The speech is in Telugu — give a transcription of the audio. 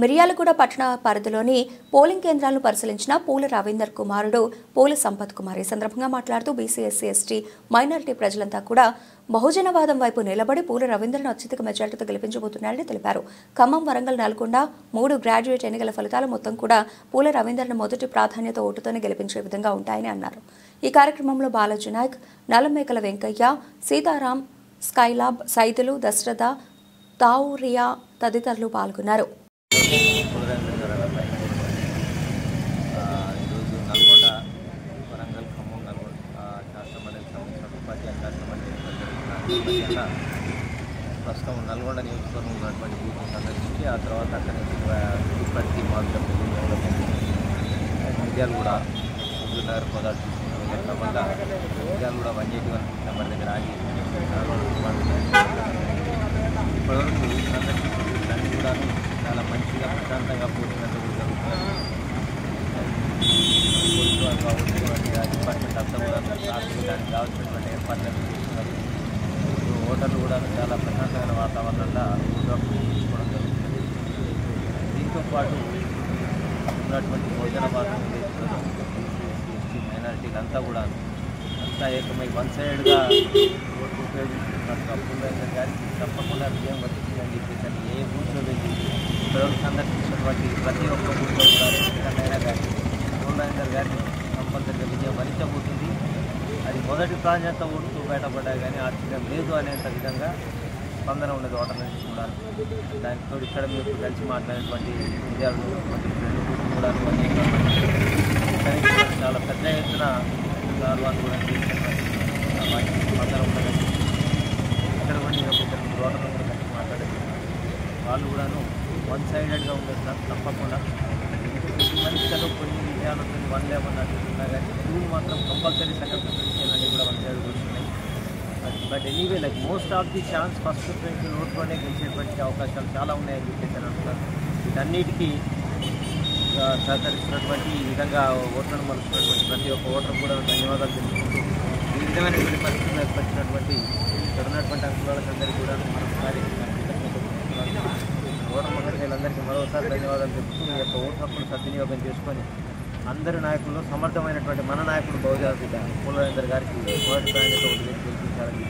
మిర్యాలగూడ పట్టణ పరిధిలోని పోలింగ్ కేంద్రాలను పరిశీలించిన పూల రవీందర్ కుమారుడు పూల సంపత్ కుమార్ ఈ సందర్భంగా మాట్లాడుతూ బీసీ ఎస్సీ ఎస్టీ మైనారిటీ ప్రజలంతా కూడా బహుజనవాదం వైపు నిలబడి పూల రవీంద్రను అత్యధిక మెజార్టీతో గెలిపించబోతున్నారని తెలిపారు. ఖమ్మం, వరంగల్, నల్గొండ 3 గ్రాడ్యుయేట్ ఎన్నికల ఫలితాలు మొత్తం కూడా పూల రవీంద్రను మొదటి ప్రాధాన్యత ఓటుతోనే గెలిపించే విధంగా ఉంటాయని అన్నారు. ఈ కార్యక్రమంలో బాలాజీ నాయక్, నల్లమేకల వెంకయ్య, సీతారాం, స్కైలాబ్, సైదులు, దశరథ, తావురియా తదితరులు పాల్గొన్నారు. ఈరోజు నల్గొండ, వరంగల్, ఖమ్మం, శాసనమండలి ఉపాధ్యాయ శాసనమండలి ప్రస్తుతం నల్గొండ నియోజకవర్గం ఉన్నటువంటి బూత్ సందర్శించి ఆ తర్వాత అక్కడి నుంచి తిరుపతి, మామిడిపల్లి, మిర్యాలగూడ, హుజూర్నగర్, కోదాడు తీసుకున్న క్రమంగా మిర్యాలగూడ 181 నెంబర్ దగ్గర ఆగి ఇప్పటివరకు సందర్శించి కూడా చాలా మంచిగా ప్రశాంతంగా పోతున్నట్టు జరుగుతున్నారు. పోలీసు వారు కావచ్చు, డిపార్ట్మెంట్ అంతా కూడా దానికి కావాల్సినటువంటి ఏర్పాట్లను చేస్తున్నారు. ఓటర్లు కూడా చాలా ప్రశాంతమైన వాతావరణంలో ఓటు హక్కు తీసుకోవడం జరుగుతుంది. దీంతో పాటు ఉన్నటువంటి భోజనవాదం ఎస్సీ మైనారిటీలు అంతా కూడా ఏకమై వన్ సైడ్గా ఓటు ఉపయోగిస్తున్నారు. అప్పుడు గారికి తప్పకుండా విజయం వచ్చింది అని చెప్పేసి ఏ బూత్లో వెళ్ళి ఇప్పటివరకు సందర్శించినటువంటి ప్రతి ఒక్క బూత్లో కూడా ఎక్కడైనా కానీ పూర్ణేందర్ గారిని కంపల్సరిగా విజయం వరించబోతుంది. అది మొదటి ప్రాధాన్యత ఓటుతో బయటపడ్డా కానీ ఆశ్చర్యం లేదు అనేంత విధంగా స్పందన ఉన్నది ఓటర్ల నుంచి కూడా. దానితో ఇక్కడ మీకు కలిసి మాట్లాడినటువంటి విద్యార్థులు రెండు బూతులు కూడా చాలా పెద్ద ఎత్తున వాళ్ళు కూడా వాటికి స్పందన ఉన్నదని ఇక్కడ కూడా నేను ఒక ఓటర్లు కూడా కలిసి మాట్లాడేది. వాళ్ళు కూడాను వన్ సైడెడ్గా ఉండదు సార్, తప్పకుండా పరీక్షలో కొన్ని విజయాలు 111 అట్లున్నా కానీ టూలు మాత్రం కంపల్సరీ సెకండ్ ప్రిఫరెన్స్ అన్నీ కూడా వన్ సైడ్ కూర్చున్నాయి. But anyway like most of the chance first preference ఓట్లోనే గెలిచేటువంటి అవకాశాలు చాలా ఉన్నాయని చెప్పేసి అంటున్నారు. వీటన్నిటికీ సహకరిస్తున్నటువంటి ఈ విధంగా ఓట్లను మలుస్తున్నటువంటి ప్రతి ఒక్క ఓటర్ కూడా ధన్యవాదాలు తెలుసుకుంటూ ఈ విధమైనటువంటి పరిస్థితులు ఏర్పరిచినటువంటి ఇక్కడ ఉన్నటువంటి అంశాలందరికీ కూడా మరొకసారి ఓటర్ మహిళలందరికీ మరోసారి ధన్యవాదాలు చెప్తూ ఈ యొక్క ఓటు హక్కును సద్వినియోగం చేసుకొని అందరు నాయకులు సమర్థమైనటువంటి మన నాయకుడు బహుజన పూల రవీందర్ గారికి మొదటి ప్రాధాన్యత ఓటు గెలిపించాలని